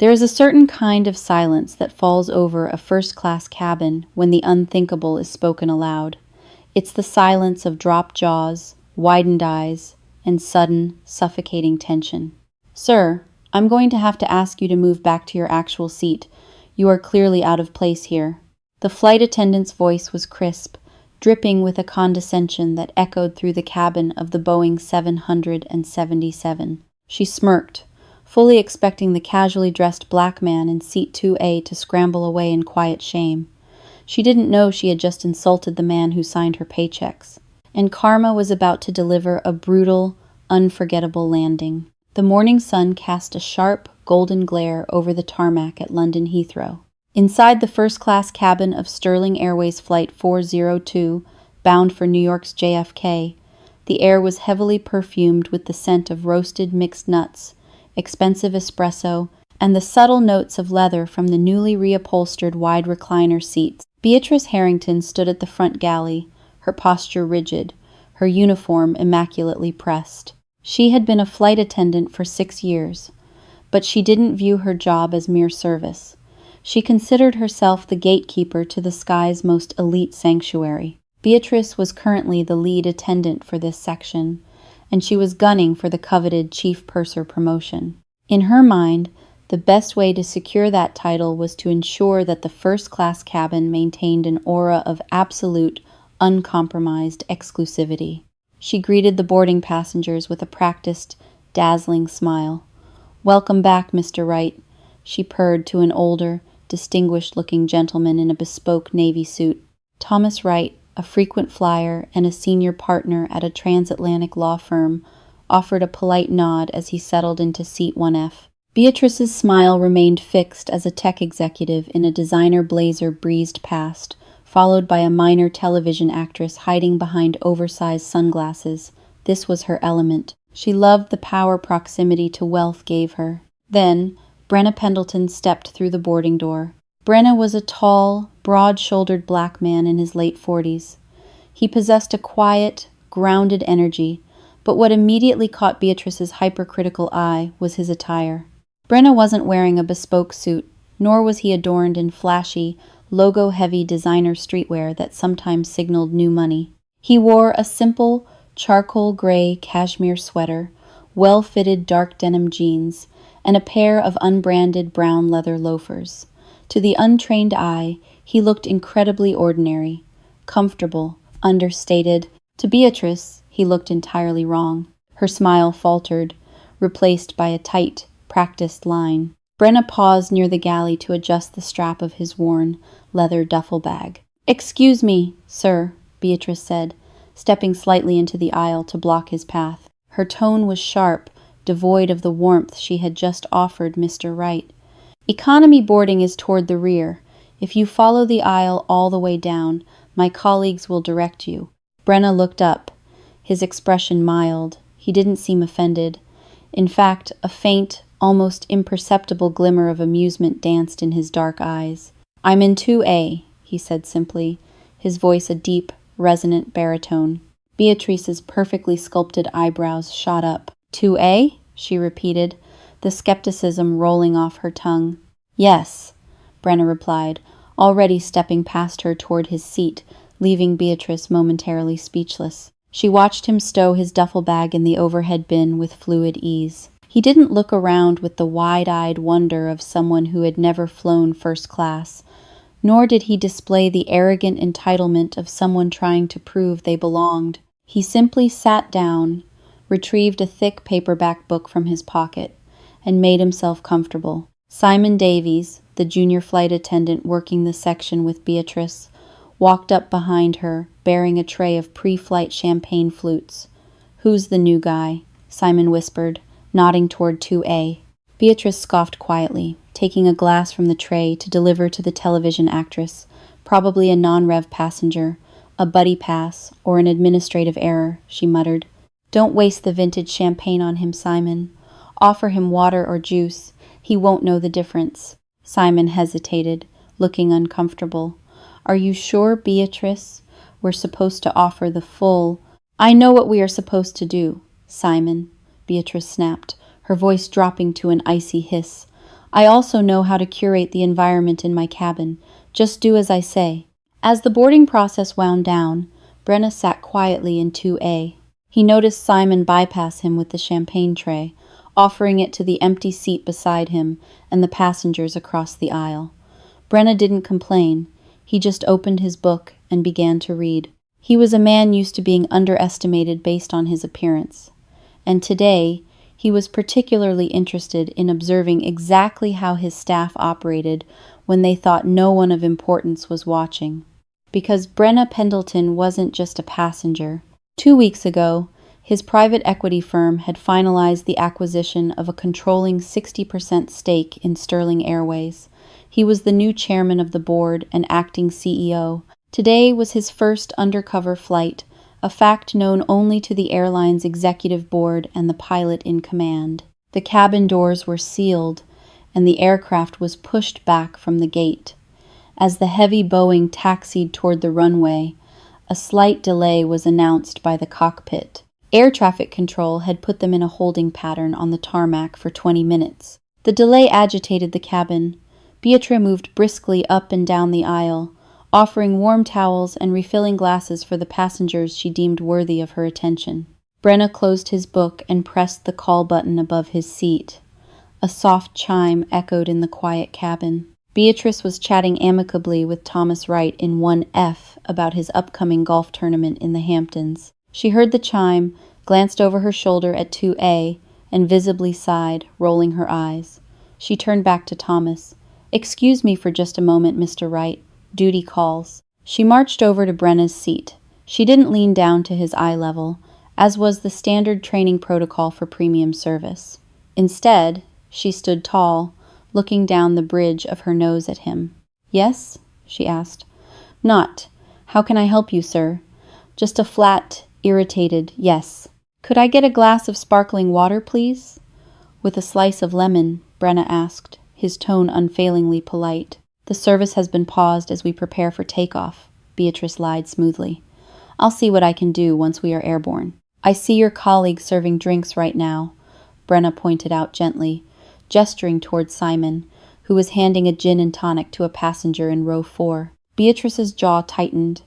There is a certain kind of silence that falls over a first-class cabin when the unthinkable is spoken aloud. It's the silence of dropped jaws, widened eyes, and sudden, suffocating tension. "Sir, I'm going to have to ask you to move back to your actual seat. You are clearly out of place here." The flight attendant's voice was crisp, dripping with a condescension that echoed through the cabin of the Boeing 777. She smirked, fully expecting the casually dressed black man in seat 2A to scramble away in quiet shame. She didn't know she had just insulted the man who signed her paychecks, and karma was about to deliver a brutal, unforgettable landing. The morning sun cast a sharp, golden glare over the tarmac at London Heathrow. Inside the first-class cabin of Sterling Airways Flight 402, bound for New York's JFK, the air was heavily perfumed with the scent of roasted mixed nuts, expensive espresso, and the subtle notes of leather from the newly reupholstered wide recliner seats. Beatrice Harrington stood at the front galley, her posture rigid, her uniform immaculately pressed. She had been a flight attendant for 6 years, but she didn't view her job as mere service. She considered herself the gatekeeper to the sky's most elite sanctuary. Beatrice was currently the lead attendant for this section, and she was gunning for the coveted chief purser promotion. In her mind, the best way to secure that title was to ensure that the first-class cabin maintained an aura of absolute, uncompromised exclusivity. She greeted the boarding passengers with a practiced, dazzling smile. "Welcome back, Mr. Wright," she purred to an older, distinguished-looking gentleman in a bespoke navy suit. Thomas Wright, a frequent flyer and a senior partner at a transatlantic law firm, offered a polite nod as he settled into seat 1F. Beatrice's smile remained fixed as a tech executive in a designer blazer breezed past, followed by a minor television actress hiding behind oversized sunglasses. This was her element. She loved the power proximity to wealth gave her. Then, Brenna Pendleton stepped through the boarding door. Brenna was a tall, broad-shouldered black man in his late 40s. He possessed a quiet, grounded energy, but what immediately caught Beatrice's hypercritical eye was his attire. Brenna wasn't wearing a bespoke suit, nor was he adorned in flashy, logo-heavy designer streetwear that sometimes signaled new money. He wore a simple, charcoal gray cashmere sweater, well-fitted dark denim jeans, and a pair of unbranded brown leather loafers. To the untrained eye, he looked incredibly ordinary, comfortable, understated. To Beatrice, he looked entirely wrong. Her smile faltered, replaced by a tight, practiced line. Brenna paused near the galley to adjust the strap of his worn, leather duffel bag. "Excuse me, sir," Beatrice said, stepping slightly into the aisle to block his path. Her tone was sharp, devoid of the warmth she had just offered Mr. Wright. "Economy boarding is toward the rear. If you follow the aisle all the way down, my colleagues will direct you." Brenna looked up, his expression mild. He didn't seem offended. In fact, a faint, almost imperceptible glimmer of amusement danced in his dark eyes. "I'm in 2A, he said simply, his voice a deep, resonant baritone. Beatrice's perfectly sculpted eyebrows shot up. "2A?" she repeated, the skepticism rolling off her tongue. "Yes," Brenna replied, already stepping past her toward his seat, leaving Beatrice momentarily speechless. She watched him stow his duffel bag in the overhead bin with fluid ease. He didn't look around with the wide-eyed wonder of someone who had never flown first class, nor did he display the arrogant entitlement of someone trying to prove they belonged. He simply sat down, retrieved a thick paperback book from his pocket, and made himself comfortable. Simon Davies, the junior flight attendant working the section with Beatrice, walked up behind her, bearing a tray of pre-flight champagne flutes. "Who's the new guy?" Simon whispered, nodding toward 2A. Beatrice scoffed quietly, taking a glass from the tray to deliver to the television actress, probably a non-rev passenger, a buddy pass, or an administrative error, she muttered. "Don't waste the vintage champagne on him, Simon. Offer him water or juice. He won't know the difference." Simon hesitated, looking uncomfortable. "Are you sure, Beatrice? We're supposed to offer the full—" "I know what we are supposed to do, Simon," Beatrice snapped, her voice dropping to an icy hiss. I also know how to curate the environment in my cabin. Just do as I say." As the boarding process wound down, Brenna sat quietly in 2A. He noticed Simon bypass him with the champagne tray, offering it to the empty seat beside him and the passengers across the aisle. Brenna didn't complain. He just opened his book and began to read. He was a man used to being underestimated based on his appearance. And today, he was particularly interested in observing exactly how his staff operated when they thought no one of importance was watching. Because Brenna Pendleton wasn't just a passenger. 2 weeks ago, his private equity firm had finalized the acquisition of a controlling 60% stake in Sterling Airways. He was the new chairman of the board and acting CEO. Today was his first undercover flight, a fact known only to the airline's executive board and the pilot in command. The cabin doors were sealed, and the aircraft was pushed back from the gate. As the heavy Boeing taxied toward the runway, a slight delay was announced by the cockpit. Air traffic control had put them in a holding pattern on the tarmac for 20 minutes. The delay agitated the cabin. Beatrice moved briskly up and down the aisle, offering warm towels and refilling glasses for the passengers she deemed worthy of her attention. Brenna closed his book and pressed the call button above his seat. A soft chime echoed in the quiet cabin. Beatrice was chatting amicably with Thomas Wright in 1F about his upcoming golf tournament in the Hamptons. She heard the chime, glanced over her shoulder at 2A, and visibly sighed, rolling her eyes. She turned back to Thomas. "Excuse me for just a moment, Mr. Wright. Duty calls." She marched over to Brenna's seat. She didn't lean down to his eye level, as was the standard training protocol for premium service. Instead, she stood tall, looking down the bridge of her nose at him. "Yes?" she asked. "Not. How can I help you, sir?" Just a flat, irritated yes. "Could I get a glass of sparkling water, please?" "With a slice of lemon," Brenna asked, his tone unfailingly polite. "The service has been paused as we prepare for takeoff," Beatrice lied smoothly. "I'll see what I can do once we are airborne." "I see your colleague serving drinks right now," Brenna pointed out gently, gesturing toward Simon, who was handing a gin and tonic to a passenger in row 4. Beatrice's jaw tightened.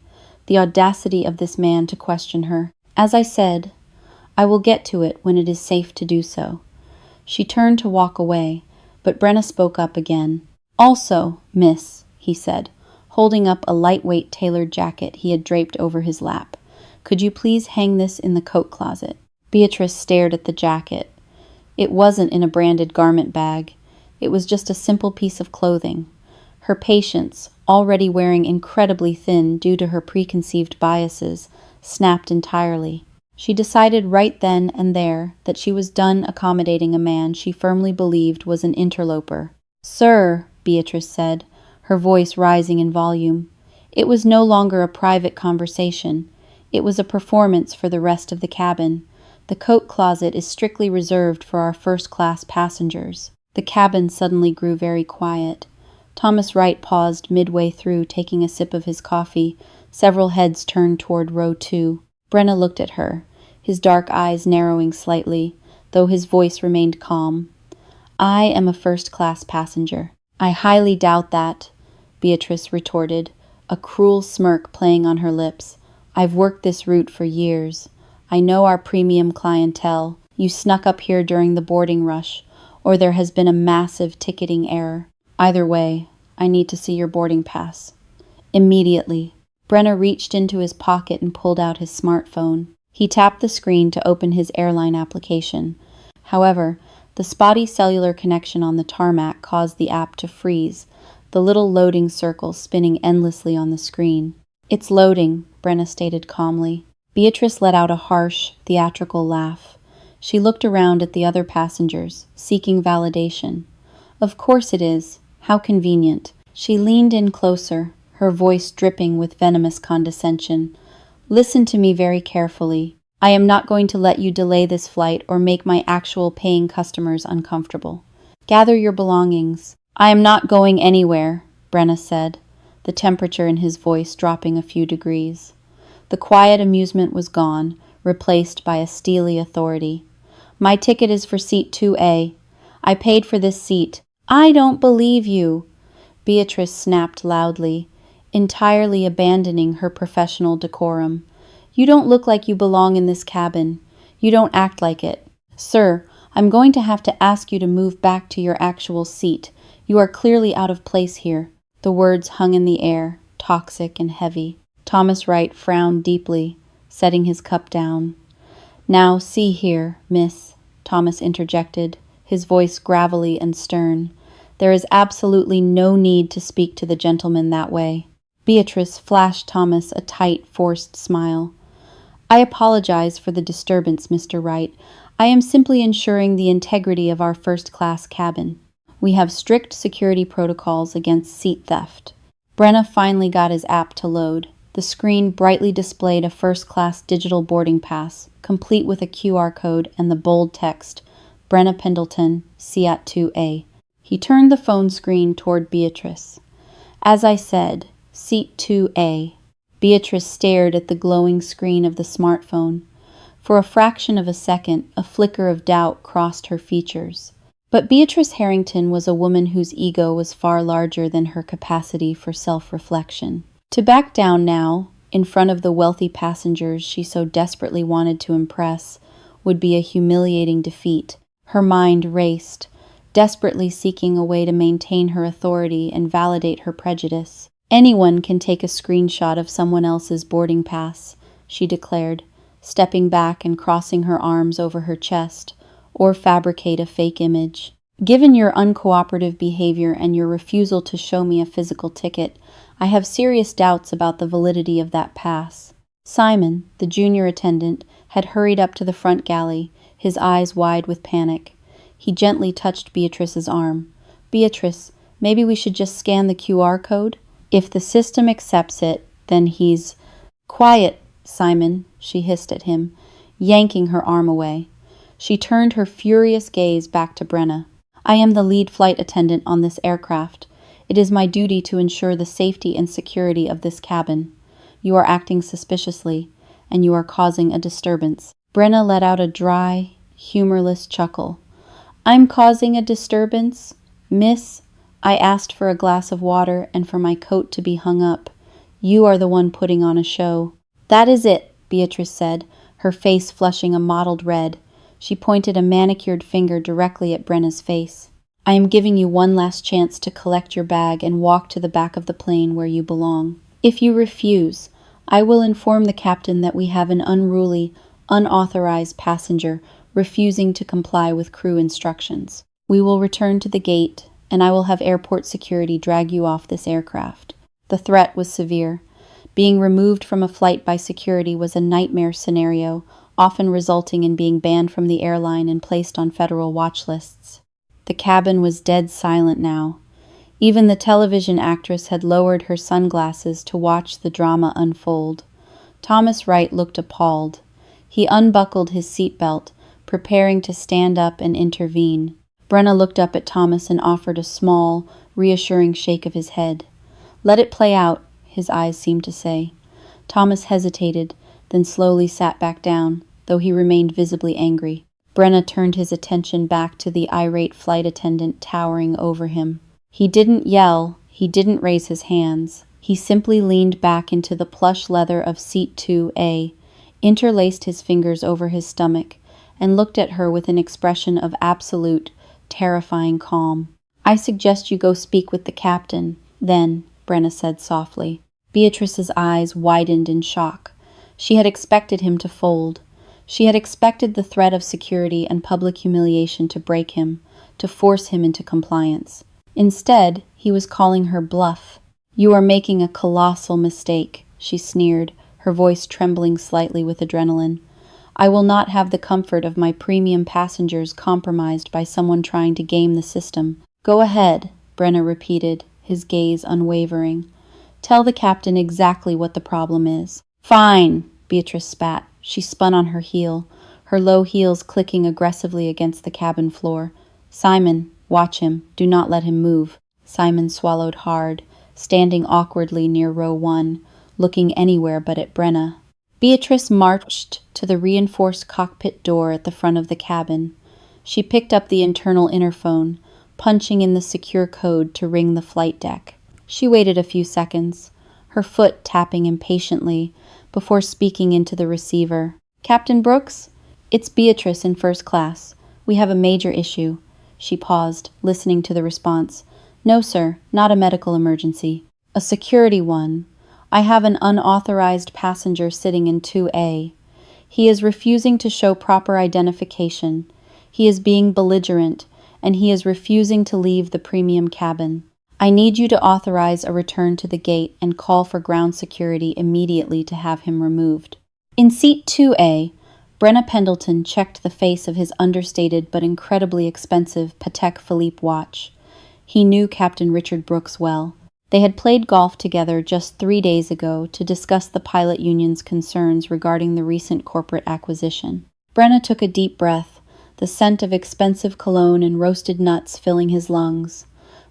The audacity of this man to question her. "As I said, I will get to it when it is safe to do so." She turned to walk away, but Brenna spoke up again. "Also, miss," he said, holding up a lightweight tailored jacket he had draped over his lap, "could you please hang this in the coat closet?" Beatrice stared at the jacket. It wasn't in a branded garment bag. It was just a simple piece of clothing. Her patience, already wearing incredibly thin due to her preconceived biases, snapped entirely. She decided right then and there that she was done accommodating a man she firmly believed was an interloper. "Sir," Beatrice said, her voice rising in volume. It was no longer a private conversation. It was a performance for the rest of the cabin. "The coat closet is strictly reserved for our first-class passengers." The cabin suddenly grew very quiet. Thomas Wright paused midway through, taking a sip of his coffee. Several heads turned toward row 2. Brenna looked at her, his dark eyes narrowing slightly, though his voice remained calm. "I am a first-class passenger." "I highly doubt that," Beatrice retorted, a cruel smirk playing on her lips. "I've worked this route for years. I know our premium clientele. You snuck up here during the boarding rush, or there has been a massive ticketing error. Either way, I need to see your boarding pass." Immediately, Brenna reached into his pocket and pulled out his smartphone. He tapped the screen to open his airline application. However, the spotty cellular connection on the tarmac caused the app to freeze, the little loading circle spinning endlessly on the screen. "It's loading," Brenna stated calmly. Beatrice let out a harsh, theatrical laugh. She looked around at the other passengers, seeking validation. "Of course it is. How convenient." She leaned in closer, her voice dripping with venomous condescension. "Listen to me very carefully. I am not going to let you delay this flight or make my actual paying customers uncomfortable. Gather your belongings." "I am not going anywhere," Brenna said, the temperature in his voice dropping a few degrees. The quiet amusement was gone, replaced by a steely authority. "My ticket is for seat 2A. I paid for this seat. I don't believe you, Beatrice snapped loudly, entirely abandoning her professional decorum. You don't look like you belong in this cabin. You don't act like it. Sir, I'm going to have to ask you to move back to your actual seat. You are clearly out of place here. The words hung in the air, toxic and heavy. Thomas Wright frowned deeply, setting his cup down. Now, see here, miss, Thomas interjected, his voice gravelly and stern. There is absolutely no need to speak to the gentleman that way. Beatrice flashed Thomas a tight, forced smile. I apologize for the disturbance, Mr. Wright. I am simply ensuring the integrity of our first-class cabin. We have strict security protocols against seat theft. Brenna finally got his app to load. The screen brightly displayed a first-class digital boarding pass, complete with a QR code and the bold text, Brenna Pendleton, Seat 2A. He turned the phone screen toward Beatrice. As I said, Seat 2A. Beatrice stared at the glowing screen of the smartphone. For a fraction of a second, a flicker of doubt crossed her features. But Beatrice Harrington was a woman whose ego was far larger than her capacity for self-reflection. To back down now, in front of the wealthy passengers she so desperately wanted to impress, would be a humiliating defeat. Her mind raced, desperately seeking a way to maintain her authority and validate her prejudice. Anyone can take a screenshot of someone else's boarding pass, she declared, stepping back and crossing her arms over her chest, or fabricate a fake image. Given your uncooperative behavior and your refusal to show me a physical ticket, I have serious doubts about the validity of that pass. Simon, the junior attendant, had hurried up to the front galley, his eyes wide with panic. He gently touched Beatrice's arm. Beatrice, maybe we should just scan the QR code? If the system accepts it, then he's... Quiet, Simon, she hissed at him, yanking her arm away. She turned her furious gaze back to Brenna. I am the lead flight attendant on this aircraft. It is my duty to ensure the safety and security of this cabin. You are acting suspiciously, and you are causing a disturbance. Brenna let out a dry, humorless chuckle. I'm causing a disturbance? Miss, I asked for a glass of water and for my coat to be hung up. You are the one putting on a show. That is it, Beatrice said, her face flushing a mottled red. She pointed a manicured finger directly at Brenna's face. I am giving you one last chance to collect your bag and walk to the back of the plane where you belong. If you refuse, I will inform the captain that we have an unruly, unauthorized passenger refusing to comply with crew instructions. We will return to the gate, and I will have airport security drag you off this aircraft. The threat was severe. Being removed from a flight by security was a nightmare scenario, often resulting in being banned from the airline and placed on federal watch lists. The cabin was dead silent now. Even the television actress had lowered her sunglasses to watch the drama unfold. Thomas Wright looked appalled. He unbuckled his seatbelt, preparing to stand up and intervene. Brenna looked up at Thomas and offered a small, reassuring shake of his head. Let it play out, his eyes seemed to say. Thomas hesitated, then slowly sat back down, though he remained visibly angry. Brenna turned his attention back to the irate flight attendant towering over him. He didn't yell, he didn't raise his hands. He simply leaned back into the plush leather of seat 2A, interlaced his fingers over his stomach, and looked at her with an expression of absolute, terrifying calm. I suggest you go speak with the captain, then, Brenna said softly. Beatrice's eyes widened in shock. She had expected him to fold. She had expected the threat of security and public humiliation to break him, to force him into compliance. Instead, he was calling her bluff. You are making a colossal mistake, she sneered, her voice trembling slightly with adrenaline. I will not have the comfort of my premium passengers compromised by someone trying to game the system. Go ahead, Brenna repeated, his gaze unwavering. Tell the captain exactly what the problem is. Fine, Beatrice spat. She spun on her heel, her low heels clicking aggressively against the cabin floor. Simon, watch him. Do not let him move. Simon swallowed hard, standing awkwardly near row 1, looking anywhere but at Brenna. Beatrice marched to the reinforced cockpit door at the front of the cabin. She picked up the internal interphone, punching in the secure code to ring the flight deck. She waited a few seconds, her foot tapping impatiently, before speaking into the receiver. "Captain Brooks? It's Beatrice in first class. We have a major issue." She paused, listening to the response. "No, sir, not a medical emergency. A security one. I have an unauthorized passenger sitting in 2A. He is refusing to show proper identification. He is being belligerent, and he is refusing to leave the premium cabin. I need you to authorize a return to the gate and call for ground security immediately to have him removed." In seat 2A, Brenna Pendleton checked the face of his understated but incredibly expensive Patek Philippe watch. He knew Captain Richard Brooks well. They had played golf together just 3 days ago to discuss the pilot union's concerns regarding the recent corporate acquisition. Brenna took a deep breath, the scent of expensive cologne and roasted nuts filling his lungs.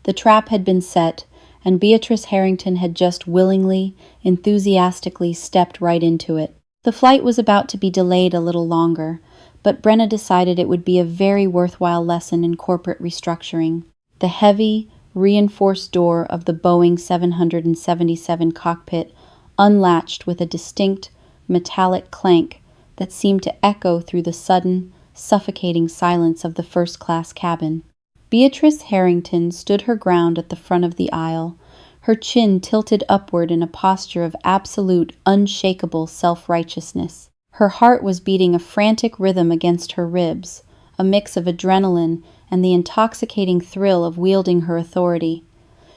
The trap had been set, and Beatrice Harrington had just willingly, enthusiastically stepped right into it. The flight was about to be delayed a little longer, but Brenna decided it would be a very worthwhile lesson in corporate restructuring. The heavy, reinforced door of the Boeing 777 cockpit unlatched with a distinct, metallic clank that seemed to echo through the sudden, suffocating silence of the first-class cabin. Beatrice Harrington stood her ground at the front of the aisle, her chin tilted upward in a posture of absolute, unshakable self-righteousness. Her heart was beating a frantic rhythm against her ribs, a mix of adrenaline and the intoxicating thrill of wielding her authority.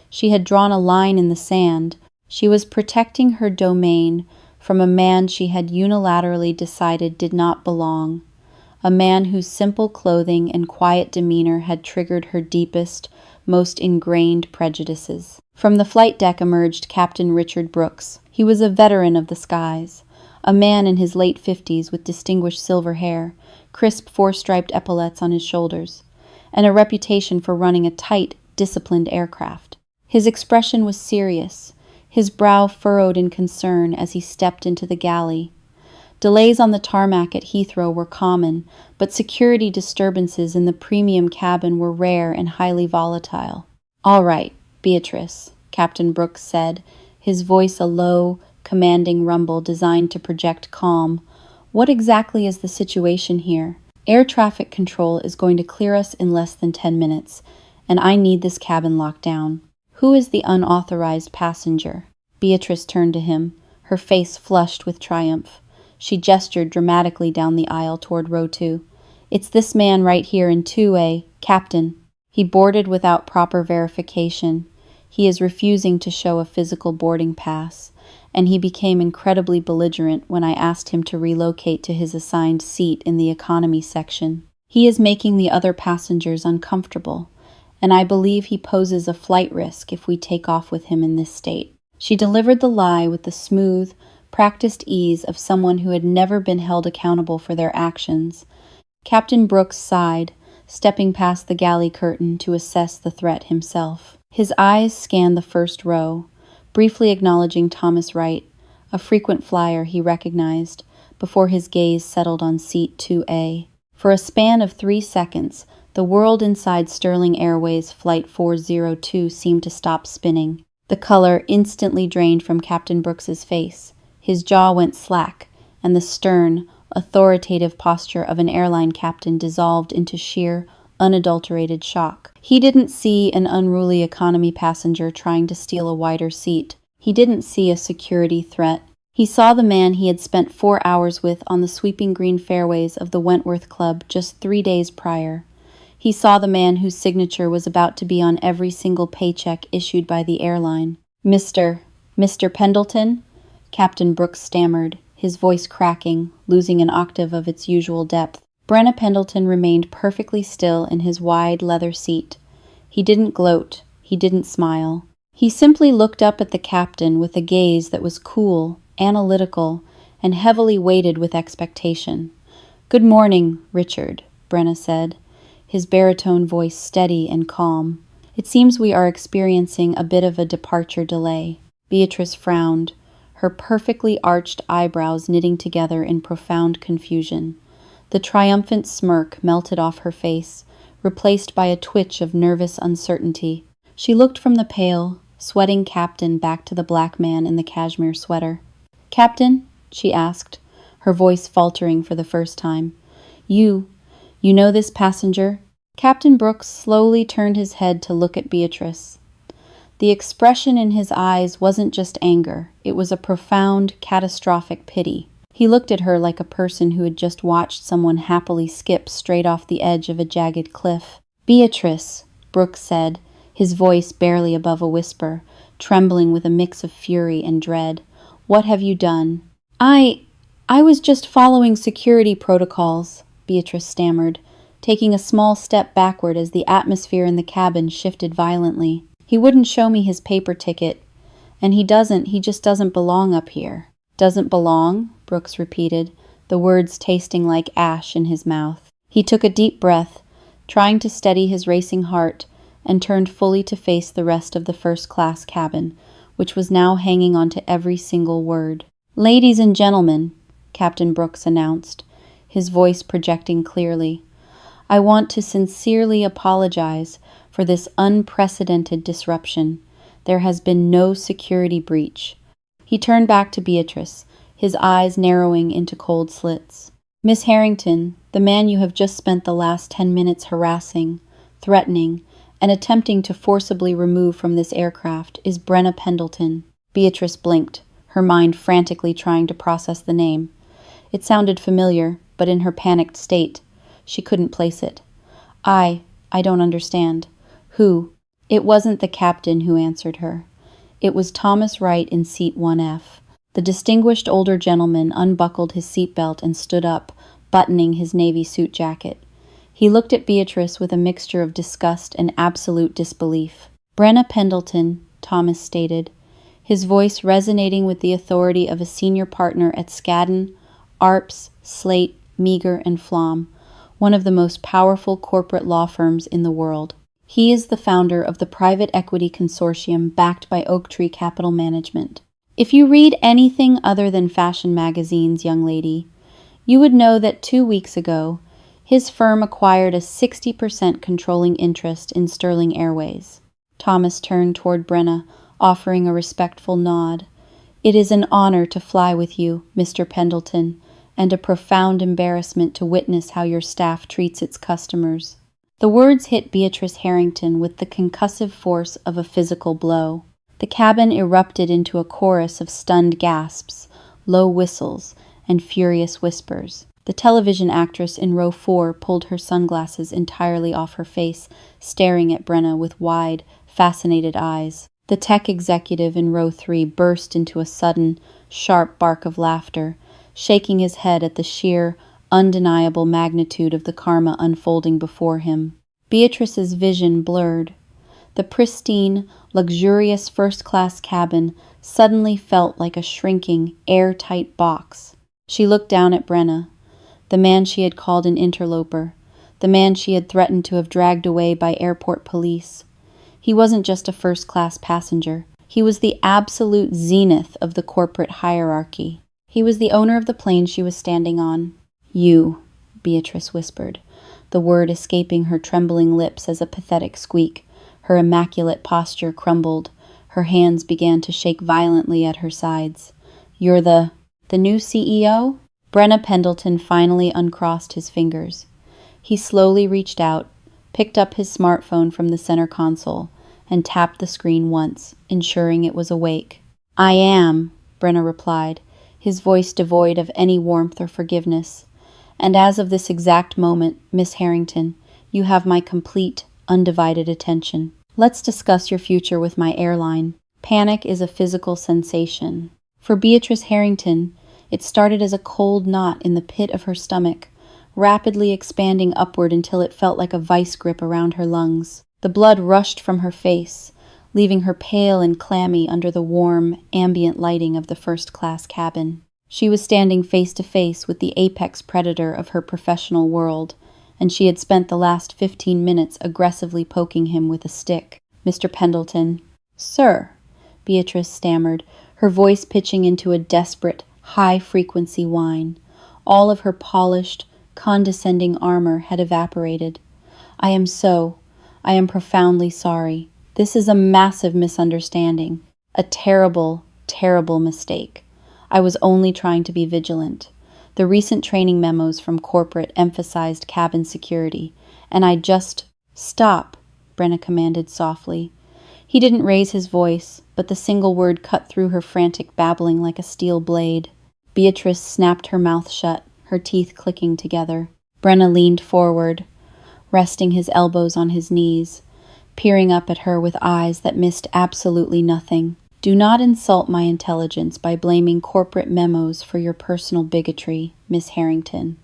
She had drawn a line in the sand. She was protecting her domain from a man she had unilaterally decided did not belong, a man whose simple clothing and quiet demeanor had triggered her deepest, most ingrained prejudices. From the flight deck emerged Captain Richard Brooks. He was a veteran of the skies, a man in his late 50s with distinguished silver hair, crisp four-striped epaulets on his shoulders, and a reputation for running a tight, disciplined aircraft. His expression was serious, his brow furrowed in concern as he stepped into the galley. Delays on the tarmac at Heathrow were common, but security disturbances in the premium cabin were rare and highly volatile. "All right, Beatrice," Captain Brooks said, his voice a low, commanding rumble designed to project calm. "What exactly is the situation here? Air traffic control is going to clear us in less than 10 minutes, and I need this cabin locked down. Who is the unauthorized passenger?" Beatrice turned to him, her face flushed with triumph. She gestured dramatically down the aisle toward row 2. "It's this man right here in 2A, Captain. He boarded without proper verification. He is refusing to show a physical boarding pass, and he became incredibly belligerent when I asked him to relocate to his assigned seat in the economy section. He is making the other passengers uncomfortable, and I believe he poses a flight risk if we take off with him in this state." She delivered the lie with the smooth, practiced ease of someone who had never been held accountable for their actions. Captain Brooks sighed, stepping past the galley curtain to assess the threat himself. His eyes scanned the first row, briefly acknowledging Thomas Wright, a frequent flyer he recognized, before his gaze settled on seat 2A. For a span of 3 seconds, the world inside Sterling Airways Flight 402 seemed to stop spinning. The color instantly drained from Captain Brooks's face. His jaw went slack, and the stern, authoritative posture of an airline captain dissolved into sheer, unadulterated shock. He didn't see an unruly economy passenger trying to steal a wider seat. He didn't see a security threat. He saw the man he had spent 4 hours with on the sweeping green fairways of the Wentworth Club just 3 days prior. He saw the man whose signature was about to be on every single paycheck issued by the airline. Mr. Pendleton?" Captain Brooks stammered, his voice cracking, losing an octave of its usual depth. Brenna Pendleton remained perfectly still in his wide leather seat. He didn't gloat. He didn't smile. He simply looked up at the captain with a gaze that was cool, analytical, and heavily weighted with expectation. "Good morning, Richard," Brenna said, his baritone voice steady and calm. "It seems we are experiencing a bit of a departure delay." Beatrice frowned, her perfectly arched eyebrows knitting together in profound confusion. The triumphant smirk melted off her face, replaced by a twitch of nervous uncertainty. She looked from the pale, sweating captain back to the black man in the cashmere sweater. "Captain?" she asked, her voice faltering for the first time. You know this passenger?" Captain Brooks slowly turned his head to look at Beatrice. The expression in his eyes wasn't just anger, it was a profound, catastrophic pity. He looked at her like a person who had just watched someone happily skip straight off the edge of a jagged cliff. "Beatrice," Brooks said, his voice barely above a whisper, trembling with a mix of fury and dread. "What have you done?" I was just following security protocols," Beatrice stammered, taking a small step backward as the atmosphere in the cabin shifted violently. "He wouldn't show me his paper ticket, and he just doesn't belong up here." "Doesn't belong?" Brooks repeated, the words tasting like ash in his mouth. He took a deep breath, trying to steady his racing heart, and turned fully to face the rest of the first-class cabin, which was now hanging on to every single word. "Ladies and gentlemen," Captain Brooks announced, his voice projecting clearly, "I want to sincerely apologize for this unprecedented disruption. There has been no security breach." He turned back to Beatrice, his eyes narrowing into cold slits. "Miss Harrington, the man you have just spent the last 10 minutes harassing, threatening, and attempting to forcibly remove from this aircraft is Brenna Pendleton." Beatrice blinked, her mind frantically trying to process the name. It sounded familiar, but in her panicked state, she couldn't place it. I don't understand. Who?" It wasn't the captain who answered her. It was Thomas Wright in seat 1F. The distinguished older gentleman unbuckled his seatbelt and stood up, buttoning his navy suit jacket. He looked at Beatrice with a mixture of disgust and absolute disbelief. "Brenna Pendleton," Thomas stated, his voice resonating with the authority of a senior partner at Skadden, Arps, Slate, Meagher, and Flom, one of the most powerful corporate law firms in the world. He is the founder of the private equity consortium backed by Oaktree Capital Management. If you read anything other than fashion magazines, young lady, you would know that 2 weeks ago, his firm acquired a 60% controlling interest in Sterling Airways. Thomas turned toward Brenna, offering a respectful nod. "It is an honor to fly with you, Mr. Pendleton, and a profound embarrassment to witness how your staff treats its customers." The words hit Beatrice Harrington with the concussive force of a physical blow. The cabin erupted into a chorus of stunned gasps, low whistles, and furious whispers. The television actress in row 4 pulled her sunglasses entirely off her face, staring at Brenna with wide, fascinated eyes. The tech executive in row 3 burst into a sudden, sharp bark of laughter, shaking his head at the sheer, undeniable magnitude of the karma unfolding before him. Beatrice's vision blurred. The pristine, luxurious first-class cabin suddenly felt like a shrinking, airtight box. She looked down at Brenna, the man she had called an interloper, the man she had threatened to have dragged away by airport police. He wasn't just a first-class passenger. He was the absolute zenith of the corporate hierarchy. He was the owner of the plane she was standing on. "You," Beatrice whispered, the word escaping her trembling lips as a pathetic squeak. Her immaculate posture crumbled. Her hands began to shake violently at her sides. "You're the new CEO?" Brenna Pendleton finally uncrossed his fingers. He slowly reached out, picked up his smartphone from the center console, and tapped the screen once, ensuring it was awake. "I am," Brenna replied, his voice devoid of any warmth or forgiveness. "And as of this exact moment, Miss Harrington, you have my complete, undivided attention. Let's discuss your future with my airline." Panic is a physical sensation. For Beatrice Harrington, it started as a cold knot in the pit of her stomach, rapidly expanding upward until it felt like a vice grip around her lungs. The blood rushed from her face, leaving her pale and clammy under the warm, ambient lighting of the first-class cabin. She was standing face to face with the apex predator of her professional world, and she had spent the last 15 minutes aggressively poking him with a stick. "Mr. Pendleton." "Sir," Beatrice stammered, her voice pitching into a desperate, high-frequency whine. All of her polished, condescending armor had evaporated. I am profoundly sorry. This is a massive misunderstanding. A terrible, terrible mistake. I was only trying to be vigilant. The recent training memos from corporate emphasized cabin security, and I just— Stop, Brenna commanded softly. He didn't raise his voice, but the single word cut through her frantic babbling like a steel blade. Beatrice snapped her mouth shut, her teeth clicking together. Brenna leaned forward, resting his elbows on his knees, peering up at her with eyes that missed absolutely nothing. Do not insult my intelligence by blaming corporate memos for your personal bigotry, Miss Harrington.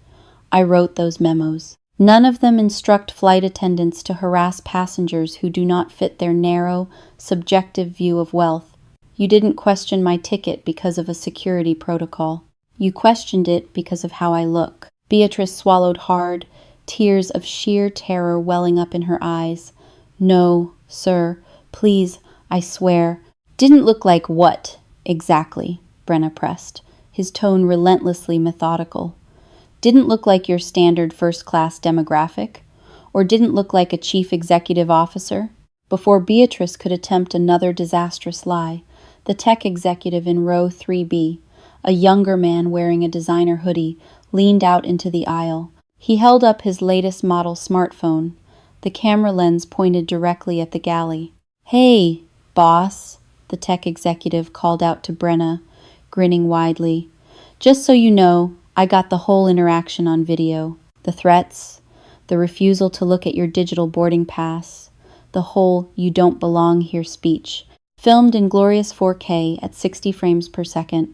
I wrote those memos. None of them instruct flight attendants to harass passengers who do not fit their narrow, subjective view of wealth. You didn't question my ticket because of a security protocol. You questioned it because of how I look. Beatrice swallowed hard, tears of sheer terror welling up in her eyes. No, sir, please, I swear. Didn't look like what, exactly? Brenna pressed, his tone relentlessly methodical. Didn't look like your standard first-class demographic? Or didn't look like a chief executive officer? Before Beatrice could attempt another disastrous lie, the tech executive in row 3B, a younger man wearing a designer hoodie, leaned out into the aisle. He held up his latest model smartphone, the camera lens pointed directly at the galley. Hey, boss, the tech executive called out to Brenna, grinning widely. Just so you know, I got the whole interaction on video. The threats, the refusal to look at your digital boarding pass, the whole "you don't belong here" speech, filmed in glorious 4K at 60 frames per second.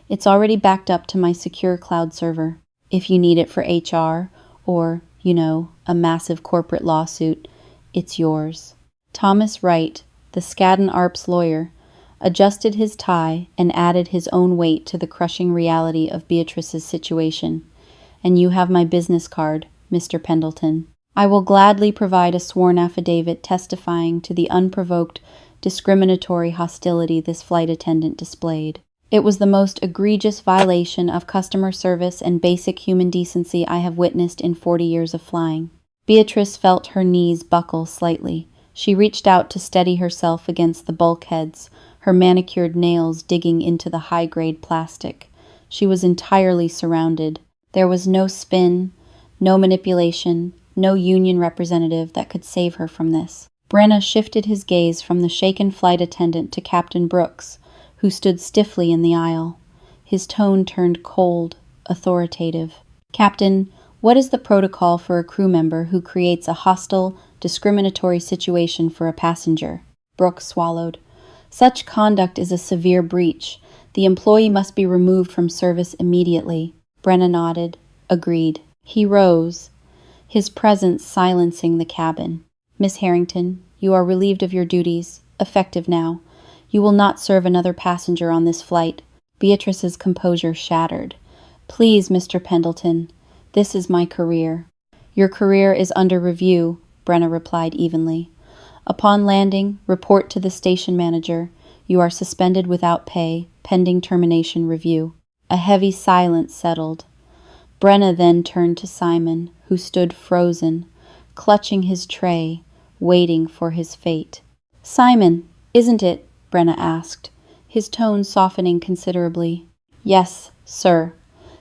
It's already backed up to my secure cloud server. If you need it for HR or, a massive corporate lawsuit, it's yours. Thomas Wright, the Skadden Arps lawyer, adjusted his tie and added his own weight to the crushing reality of Beatrice's situation. And you have my business card, Mr. Pendleton. I will gladly provide a sworn affidavit testifying to the unprovoked, discriminatory hostility this flight attendant displayed. It was the most egregious violation of customer service and basic human decency I have witnessed in 40 years of flying. Beatrice felt her knees buckle slightly. She reached out to steady herself against the bulkheads, her manicured nails digging into the high-grade plastic. She was entirely surrounded. There was no spin, no manipulation, no union representative that could save her from this. Brenna shifted his gaze from the shaken flight attendant to Captain Brooks, who stood stiffly in the aisle. His tone turned cold, authoritative. Captain, what is the protocol for a crew member who creates a hostile, discriminatory situation for a passenger? Brooks swallowed. Such conduct is a severe breach. The employee must be removed from service immediately. Brenna nodded. Agreed. He rose, his presence silencing the cabin. Miss Harrington, you are relieved of your duties, effective now. You will not serve another passenger on this flight. Beatrice's composure shattered. Please, Mr. Pendleton, this is my career. Your career is under review, Brenna replied evenly. Upon landing, report to the station manager. You are suspended without pay, pending termination review. A heavy silence settled. Brenna then turned to Simon, who stood frozen, clutching his tray, waiting for his fate. Simon, isn't it? Brenna asked, his tone softening considerably. Yes, sir.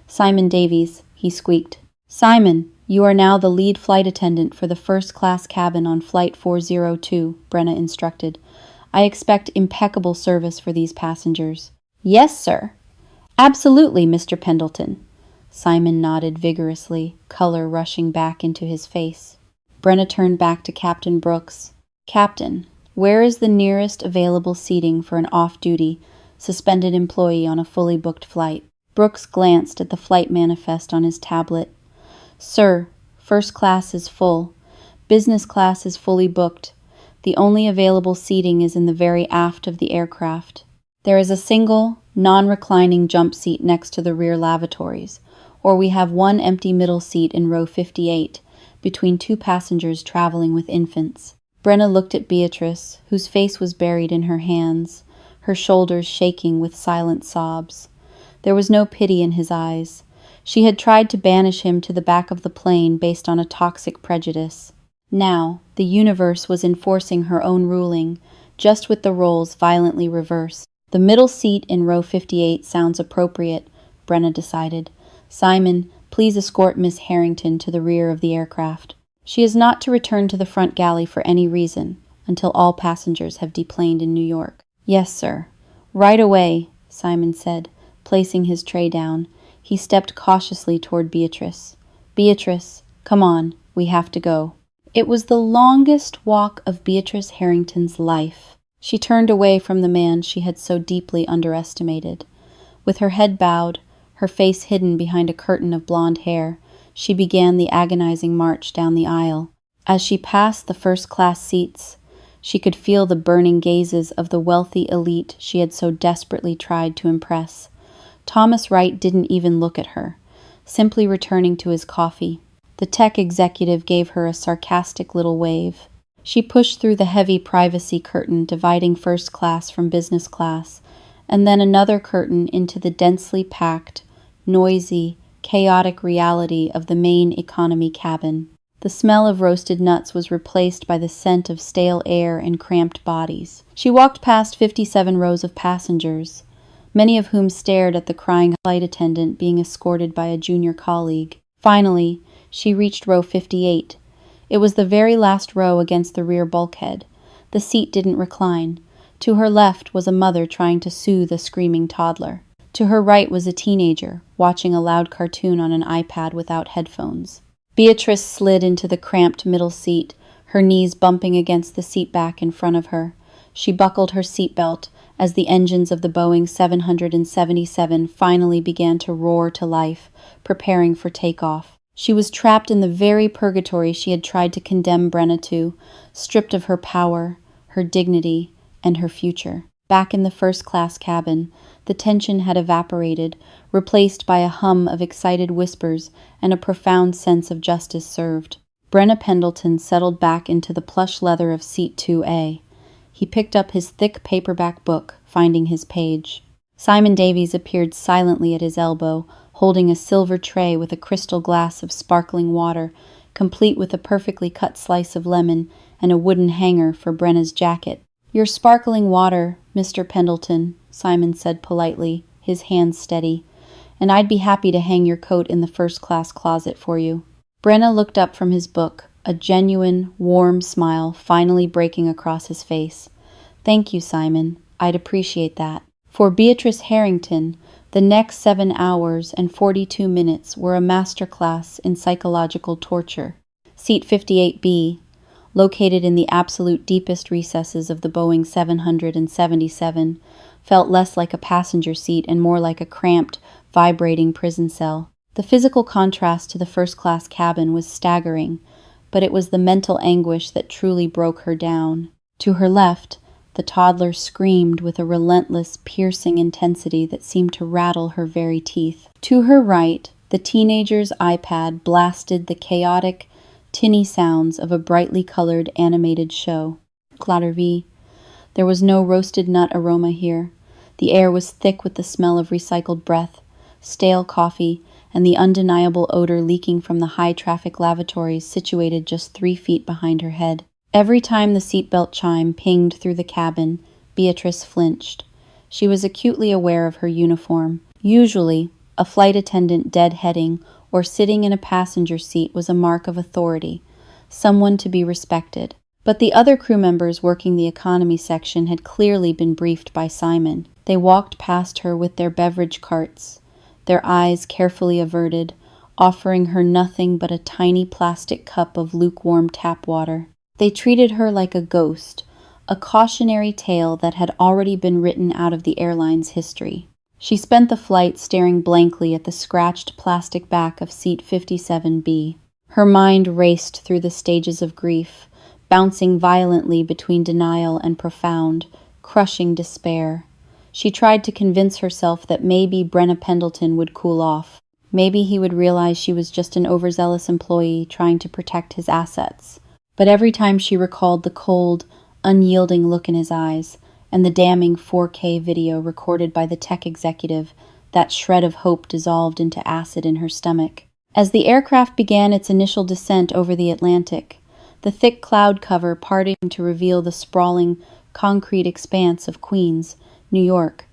Simon Davies, he squeaked. Simon, you are now the lead flight attendant for the first-class cabin on Flight 402, Brenna instructed. I expect impeccable service for these passengers. Yes, sir. Absolutely, Mr. Pendleton. Simon nodded vigorously, color rushing back into his face. Brenna turned back to Captain Brooks. Captain, where is the nearest available seating for an off-duty, suspended employee on a fully booked flight? Brooks glanced at the flight manifest on his tablet. Sir, first class is full. Business class is fully booked. The only available seating is in the very aft of the aircraft. There is a single, non-reclining jump seat next to the rear lavatories, or we have one empty middle seat in row 58, between two passengers traveling with infants. Brenna looked at Beatrice, whose face was buried in her hands, her shoulders shaking with silent sobs. There was no pity in his eyes. She had tried to banish him to the back of the plane based on a toxic prejudice. Now, the universe was enforcing her own ruling, just with the roles violently reversed. The middle seat in row 58 sounds appropriate, Brenna decided. Simon, please escort Miss Harrington to the rear of the aircraft. She is not to return to the front galley for any reason, until all passengers have deplaned in New York. Yes, sir. Right away, Simon said, placing his tray down. He stepped cautiously toward Beatrice. Beatrice, come on, we have to go. It was the longest walk of Beatrice Harrington's life. She turned away from the man she had so deeply underestimated. With her head bowed, her face hidden behind a curtain of blonde hair, she began the agonizing march down the aisle. As she passed the first-class seats, she could feel the burning gazes of the wealthy elite she had so desperately tried to impress. Thomas Wright didn't even look at her, simply returning to his coffee. The tech executive gave her a sarcastic little wave. She pushed through the heavy privacy curtain dividing first class from business class, and then another curtain into the densely packed, noisy, chaotic reality of the main economy cabin. The smell of roasted nuts was replaced by the scent of stale air and cramped bodies. She walked past 57 rows of passengers, many of whom stared at the crying flight attendant being escorted by a junior colleague. Finally, she reached row 58. It was the very last row against the rear bulkhead. The seat didn't recline. To her left was a mother trying to soothe a screaming toddler. To her right was a teenager, watching a loud cartoon on an iPad without headphones. Beatrice slid into the cramped middle seat, her knees bumping against the seat back in front of her. She buckled her seatbelt as the engines of the Boeing 777 finally began to roar to life, preparing for takeoff. She was trapped in the very purgatory she had tried to condemn Brenna to, stripped of her power, her dignity, and her future. Back in the first-class cabin, the tension had evaporated, replaced by a hum of excited whispers and a profound sense of justice served. Brenna Pendleton settled back into the plush leather of seat 2A. He picked up his thick paperback book, finding his page. Simon Davies appeared silently at his elbow, holding a silver tray with a crystal glass of sparkling water, complete with a perfectly cut slice of lemon and a wooden hanger for Brenna's jacket. "Your sparkling water, Mr. Pendleton," Simon said politely, his hands steady, "and I'd be happy to hang your coat in the first-class closet for you." Brenna looked up from his book, a genuine, warm smile finally breaking across his face. "Thank you, Simon. I'd appreciate that." For Beatrice Harrington, the next 7 hours and 42 minutes were a masterclass in psychological torture. Seat 58B, located in the absolute deepest recesses of the Boeing 777, felt less like a passenger seat and more like a cramped, vibrating prison cell. The physical contrast to the first-class cabin was staggering, but it was the mental anguish that truly broke her down. To her left, the toddler screamed with a relentless, piercing intensity that seemed to rattle her very teeth. To her right, the teenager's iPad blasted the chaotic, tinny sounds of a brightly colored animated show. Clatter V. There was no roasted nut aroma here. The air was thick with the smell of recycled breath, stale coffee, and the undeniable odor leaking from the high-traffic lavatories situated just 3 feet behind her head. Every time the seatbelt chime pinged through the cabin, Beatrice flinched. She was acutely aware of her uniform. Usually, a flight attendant deadheading or sitting in a passenger seat was a mark of authority, someone to be respected. But the other crew members working the economy section had clearly been briefed by Simon. They walked past her with their beverage carts, their eyes carefully averted, offering her nothing but a tiny plastic cup of lukewarm tap water. They treated her like a ghost, a cautionary tale that had already been written out of the airline's history. She spent the flight staring blankly at the scratched plastic back of seat 57B. Her mind raced through the stages of grief, bouncing violently between denial and profound, crushing despair. She tried to convince herself that maybe Brenna Pendleton would cool off. Maybe he would realize she was just an overzealous employee trying to protect his assets. But every time she recalled the cold, unyielding look in his eyes and the damning 4K video recorded by the tech executive, that shred of hope dissolved into acid in her stomach. As the aircraft began its initial descent over the Atlantic, the thick cloud cover parting to reveal the sprawling concrete expanse of Queens, New York.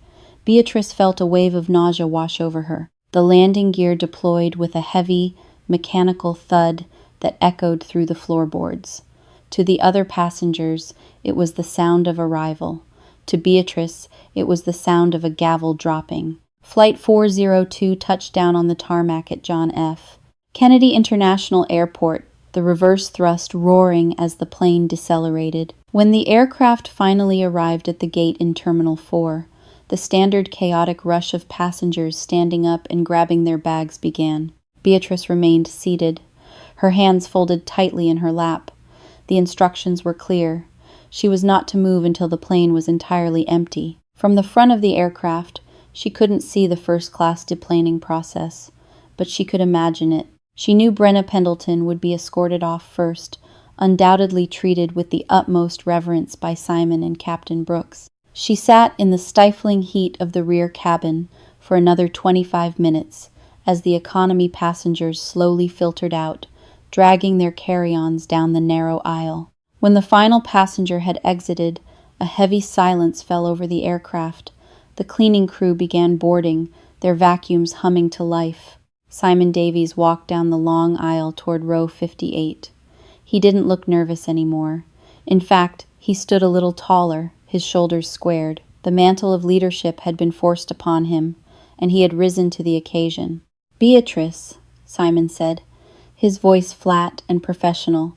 Beatrice felt a wave of nausea wash over her. The landing gear deployed with a heavy, mechanical thud that echoed through the floorboards. To the other passengers, it was the sound of arrival. To Beatrice, it was the sound of a gavel dropping. Flight 402 touched down on the tarmac at John F. Kennedy International Airport, the reverse thrust roaring as the plane decelerated. When the aircraft finally arrived at the gate in Terminal 4, the standard chaotic rush of passengers standing up and grabbing their bags began. Beatrice remained seated, her hands folded tightly in her lap. The instructions were clear. She was not to move until the plane was entirely empty. From the front of the aircraft, she couldn't see the first-class deplaning process, but she could imagine it. She knew Brenna Pendleton would be escorted off first, undoubtedly treated with the utmost reverence by Simon and Captain Brooks. She sat in the stifling heat of the rear cabin for another 25 minutes as the economy passengers slowly filtered out, dragging their carry-ons down the narrow aisle. When the final passenger had exited, a heavy silence fell over the aircraft. The cleaning crew began boarding, their vacuums humming to life. Simon Davies walked down the long aisle toward row 58. He didn't look nervous anymore. In fact, he stood a little taller, his shoulders squared. The mantle of leadership had been forced upon him, and he had risen to the occasion. "Beatrice," Simon said, his voice flat and professional,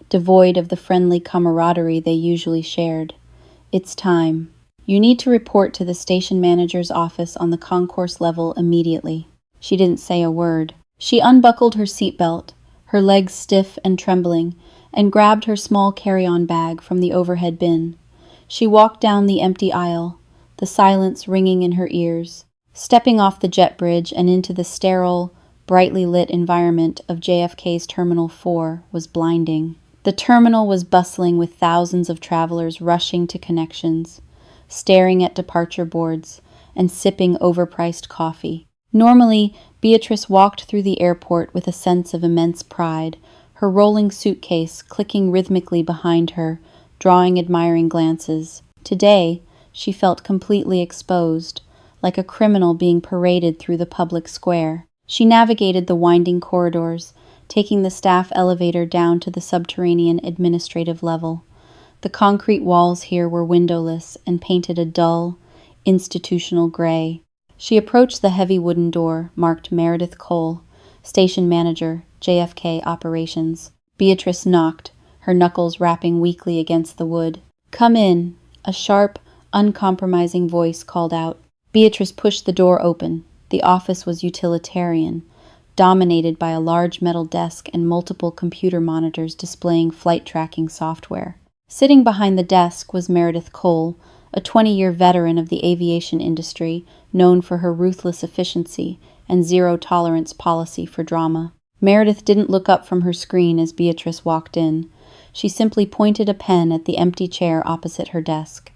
devoid of the friendly camaraderie they usually shared. "It's time. You need to report to the station manager's office on the concourse level immediately." She didn't say a word. She unbuckled her seatbelt, her legs stiff and trembling, and grabbed her small carry-on bag from the overhead bin. She walked down the empty aisle, the silence ringing in her ears. Stepping off the jet bridge and into the sterile, brightly lit environment of JFK's Terminal 4 was blinding. The terminal was bustling with thousands of travelers rushing to connections, staring at departure boards, and sipping overpriced coffee. Normally, Beatrice walked through the airport with a sense of immense pride, her rolling suitcase clicking rhythmically behind her, drawing admiring glances. Today, she felt completely exposed, like a criminal being paraded through the public square. She navigated the winding corridors, taking the staff elevator down to the subterranean administrative level. The concrete walls here were windowless and painted a dull, institutional gray. She approached the heavy wooden door marked Meredith Cole, Station Manager, JFK Operations. Beatrice knocked, her knuckles rapping weakly against the wood. "Come in," a sharp, uncompromising voice called out. Beatrice pushed the door open. The office was utilitarian, dominated by a large metal desk and multiple computer monitors displaying flight tracking software. Sitting behind the desk was Meredith Cole, a 20-year veteran of the aviation industry, known for her ruthless efficiency and zero-tolerance policy for drama. Meredith didn't look up from her screen as Beatrice walked in. She simply pointed a pen at the empty chair opposite her desk.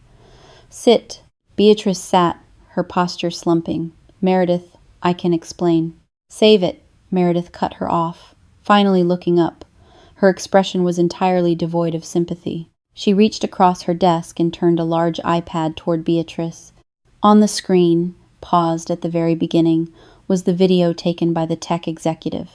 "Sit." Beatrice sat, her posture slumping. "Meredith, I can explain." "Save it." Meredith cut her off, finally looking up. Her expression was entirely devoid of sympathy. She reached across her desk and turned a large iPad toward Beatrice. On the screen, paused at the very beginning, was the video taken by the tech executive.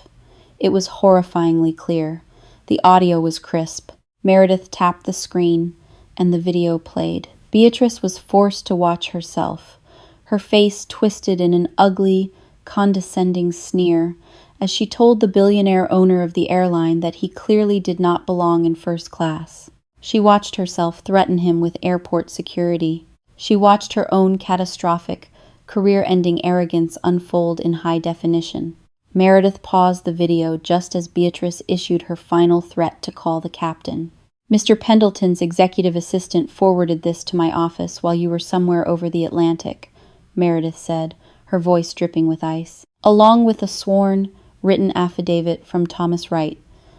It was horrifyingly clear. The audio was crisp. Meredith tapped the screen, and the video played. Beatrice was forced to watch herself, her face twisted in an ugly, condescending sneer, as she told the billionaire owner of the airline that he clearly did not belong in first class. She watched herself threaten him with airport security. She watched her own catastrophic, career-ending arrogance unfold in high definition. Meredith paused the video just as Beatrice issued her final threat to call the captain. "Mr. Pendleton's executive assistant forwarded this to my office while you were somewhere over the Atlantic," Meredith said, her voice dripping with ice, "along with a sworn, written affidavit from Thomas Wright,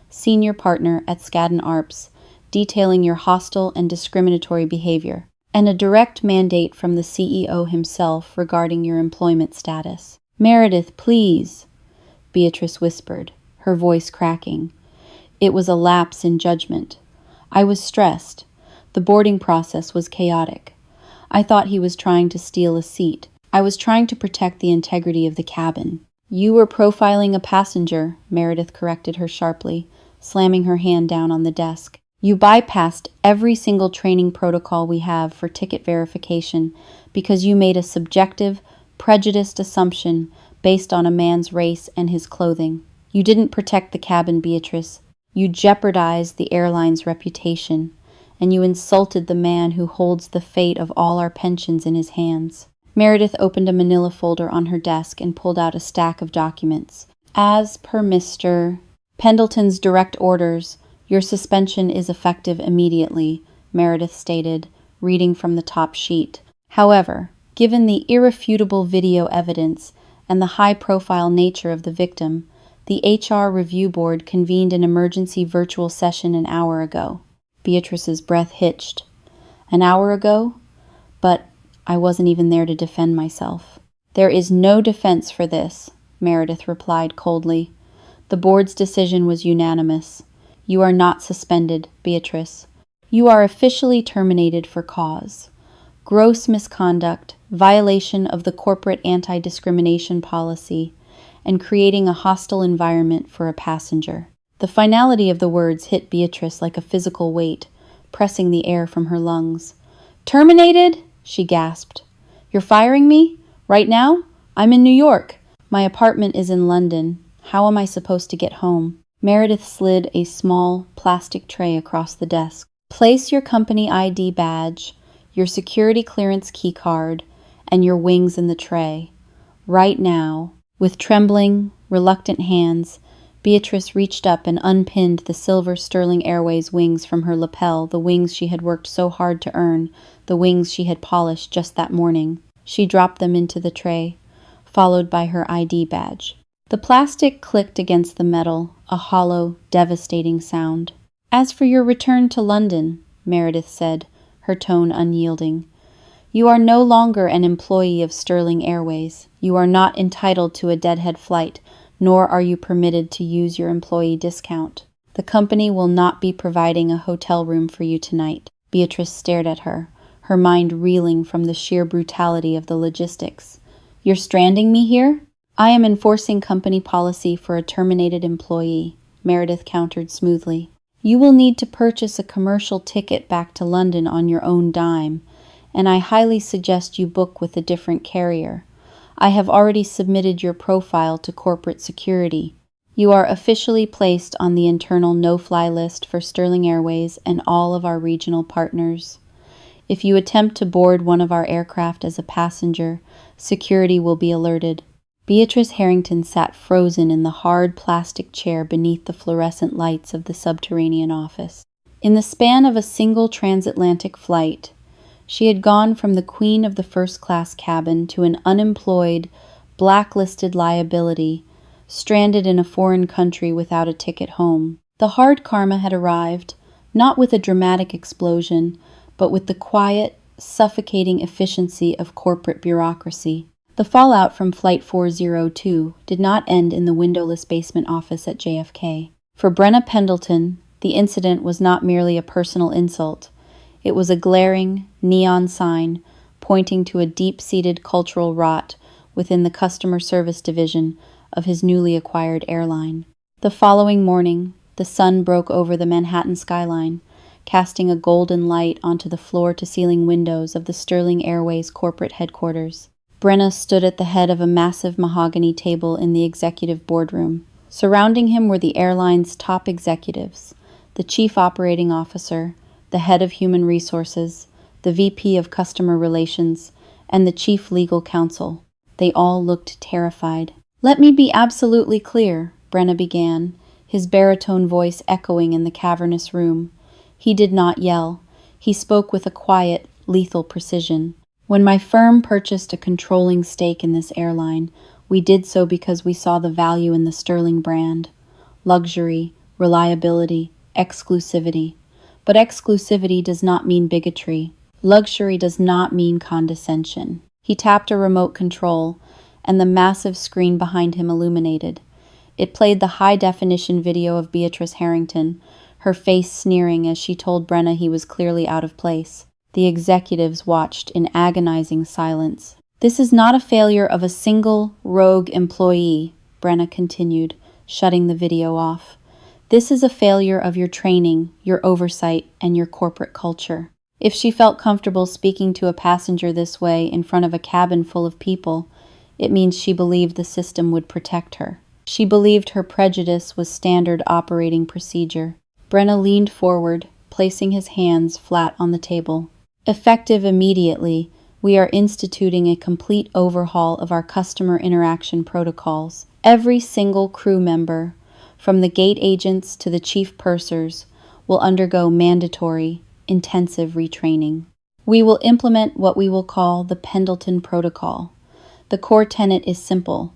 senior partner at Skadden Arps, detailing your hostile and discriminatory behavior, and a direct mandate from the CEO himself regarding your employment status." "Meredith, please," Beatrice whispered, her voice cracking. It was a lapse in judgment. I was stressed. The boarding process was chaotic. I thought he was trying to steal a seat. I was trying to protect the integrity of the cabin. You were profiling a passenger, Meredith corrected her sharply, slamming her hand down on the desk. You bypassed every single training protocol we have for ticket verification because you made a subjective, prejudiced assumption based on a man's race and his clothing. You didn't protect the cabin, Beatrice. You jeopardized the airline's reputation, and you insulted the man who holds the fate of all our pensions in his hands. Meredith opened a manila folder on her desk and pulled out a stack of documents. As per Mr. Pendleton's direct orders, your suspension is effective immediately, Meredith stated, reading from the top sheet. However, given the irrefutable video evidence and the high-profile nature of the victim, the HR Review Board convened an emergency virtual session an hour ago. Beatrice's breath hitched. An hour ago? But I wasn't even there to defend myself. There is no defense for this, Meredith replied coldly. The board's decision was unanimous. You are not suspended, Beatrice. You are officially terminated for cause. Gross misconduct, violation of the corporate anti-discrimination policy, and creating a hostile environment for a passenger. The finality of the words hit Beatrice like a physical weight, pressing the air from her lungs. Terminated? She gasped. You're firing me? Right now? I'm in New York. My apartment is in London. How am I supposed to get home? Meredith slid a small plastic tray across the desk. Place your company ID badge, your security clearance keycard, and your wings in the tray. Right now. With trembling, reluctant hands, Beatrice reached up and unpinned the silver Sterling Airways wings from her lapel, the wings she had worked so hard to earn, the wings she had polished just that morning. She dropped them into the tray, followed by her ID badge. The plastic clicked against the metal, a hollow, devastating sound. As for your return to London, Meredith said, her tone unyielding, you are no longer an employee of Sterling Airways. You are not entitled to a deadhead flight, nor are you permitted to use your employee discount. The company will not be providing a hotel room for you tonight. Beatrice stared at her, her mind reeling from the sheer brutality of the logistics. You're stranding me here? I am enforcing company policy for a terminated employee, Meredith countered smoothly. You will need to purchase a commercial ticket back to London on your own dime, and I highly suggest you book with a different carrier. I have already submitted your profile to corporate security. You are officially placed on the internal no-fly list for Sterling Airways and all of our regional partners. If you attempt to board one of our aircraft as a passenger, security will be alerted. Beatrice Harrington sat frozen in the hard plastic chair beneath the fluorescent lights of the subterranean office. In the span of a single transatlantic flight, she had gone from the queen of the first-class cabin to an unemployed, blacklisted liability, stranded in a foreign country without a ticket home. The hard karma had arrived, not with a dramatic explosion, but with the quiet, suffocating efficiency of corporate bureaucracy. The fallout from Flight 402 did not end in the windowless basement office at JFK. For Brenna Pendleton, the incident was not merely a personal insult. It was a glaring, neon sign pointing to a deep-seated cultural rot within the customer service division of his newly acquired airline. The following morning, the sun broke over the Manhattan skyline, casting a golden light onto the floor-to-ceiling windows of the Sterling Airways corporate headquarters. Brenna stood at the head of a massive mahogany table in the executive boardroom. Surrounding him were the airline's top executives, the chief operating officer, the head of human resources, the VP of customer relations, and the chief legal counsel. They all looked terrified. Let me be absolutely clear, Brenna began, his baritone voice echoing in the cavernous room. He did not yell. He spoke with a quiet, lethal precision. When my firm purchased a controlling stake in this airline, we did so because we saw the value in the Sterling brand. Luxury, reliability, exclusivity. But exclusivity does not mean bigotry. Luxury does not mean condescension. He tapped a remote control, and the massive screen behind him illuminated. It played the high-definition video of Beatrice Harrington, her face sneering as she told Brenna he was clearly out of place. The executives watched in agonizing silence. "This is not a failure of a single rogue employee," Brenna continued, shutting the video off. "This is a failure of your training, your oversight, and your corporate culture." If she felt comfortable speaking to a passenger this way in front of a cabin full of people, it means she believed the system would protect her. She believed her prejudice was standard operating procedure. Brenna leaned forward, placing his hands flat on the table. "Effective immediately, we are instituting a complete overhaul of our customer interaction protocols. Every single crew member, from the gate agents to the chief pursers, will undergo mandatory, intensive retraining. We will implement what we will call the Pendleton Protocol. The core tenet is simple.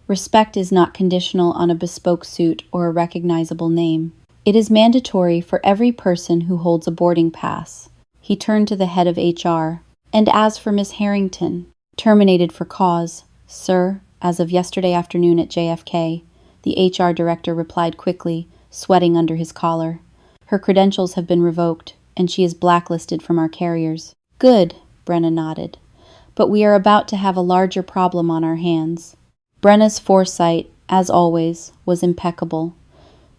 Respect is not conditional on a bespoke suit or a recognizable name. It is mandatory for every person who holds a boarding pass." He turned to the head of HR. "And as for Miss Harrington, terminated for cause, sir, as of yesterday afternoon at JFK," the HR director replied quickly, sweating under his collar. "Her credentials have been revoked, and she is blacklisted from our carriers." "Good," Brenna nodded. "But we are about to have a larger problem on our hands." Brenna's foresight, as always, was impeccable.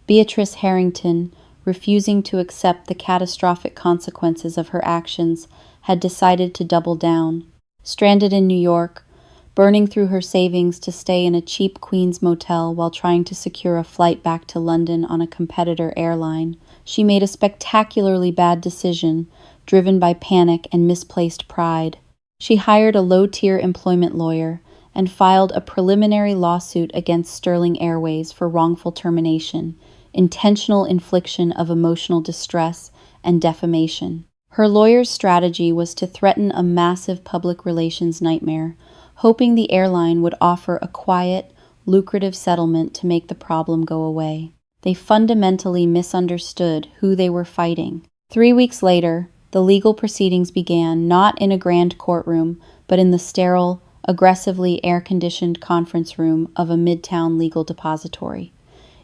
Beatrice Harrington, refusing to accept the catastrophic consequences of her actions, had decided to double down. Stranded in New York, burning through her savings to stay in a cheap Queens motel while trying to secure a flight back to London on a competitor airline, she made a spectacularly bad decision, driven by panic and misplaced pride. She hired a low-tier employment lawyer and filed a preliminary lawsuit against Sterling Airways for wrongful termination, intentional infliction of emotional distress, and defamation. Her lawyer's strategy was to threaten a massive public relations nightmare, hoping the airline would offer a quiet, lucrative settlement to make the problem go away. They fundamentally misunderstood who they were fighting. 3 weeks later, the legal proceedings began not in a grand courtroom, but in the sterile, aggressively air-conditioned conference room of a midtown legal depository.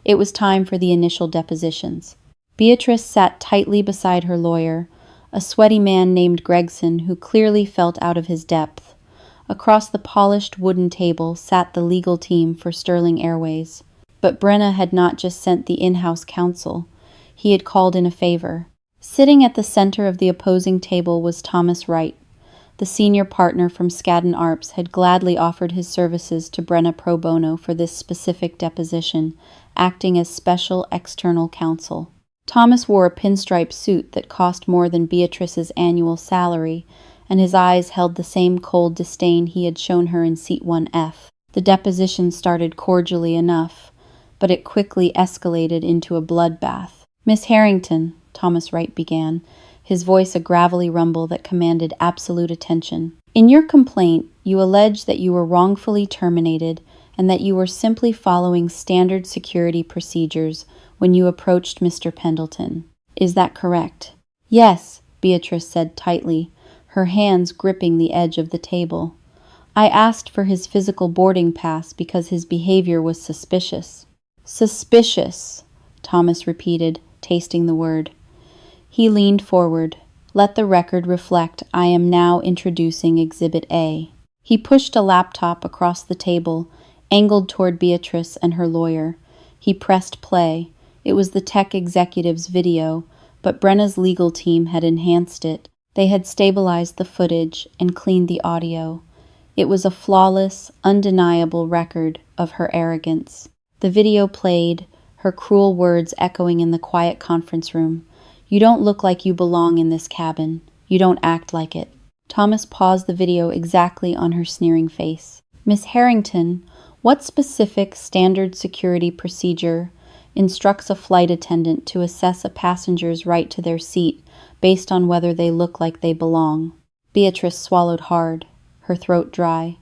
It was time for the initial depositions. Beatrice sat tightly beside her lawyer, a sweaty man named Gregson who clearly felt out of his depth. Across the polished wooden table sat the legal team for Sterling Airways. But Brenna had not just sent the in-house counsel. He had called in a favor. Sitting at the center of the opposing table was Thomas Wright. The senior partner from Skadden Arps had gladly offered his services to Brenna pro bono for this specific deposition, acting as special external counsel. Thomas wore a pinstripe suit that cost more than Beatrice's annual salary, and his eyes held the same cold disdain he had shown her in Seat 1F. The deposition started cordially enough, but it quickly escalated into a bloodbath. "Miss Harrington," Thomas Wright began, his voice a gravelly rumble that commanded absolute attention. "In your complaint, you allege that you were wrongfully terminated and that you were simply following standard security procedures when you approached Mr. Pendleton. Is that correct?" "Yes," Beatrice said tightly, her hands gripping the edge of the table. "I asked for his physical boarding pass because his behavior was suspicious." "Suspicious," Thomas repeated, tasting the word. He leaned forward. "Let the record reflect I am now introducing Exhibit A." He pushed a laptop across the table, angled toward Beatrice and her lawyer. He pressed play. It was the tech executive's video, but Brenna's legal team had enhanced it. They had stabilized the footage and cleaned the audio. It was a flawless, undeniable record of her arrogance. The video played, her cruel words echoing in the quiet conference room. "You don't look like you belong in this cabin. You don't act like it." Thomas paused the video exactly on her sneering face. "Miss Harrington, what specific standard security procedure instructs a flight attendant to assess a passenger's right to their seat based on whether they look like they belong?" Beatrice swallowed hard, her throat dry.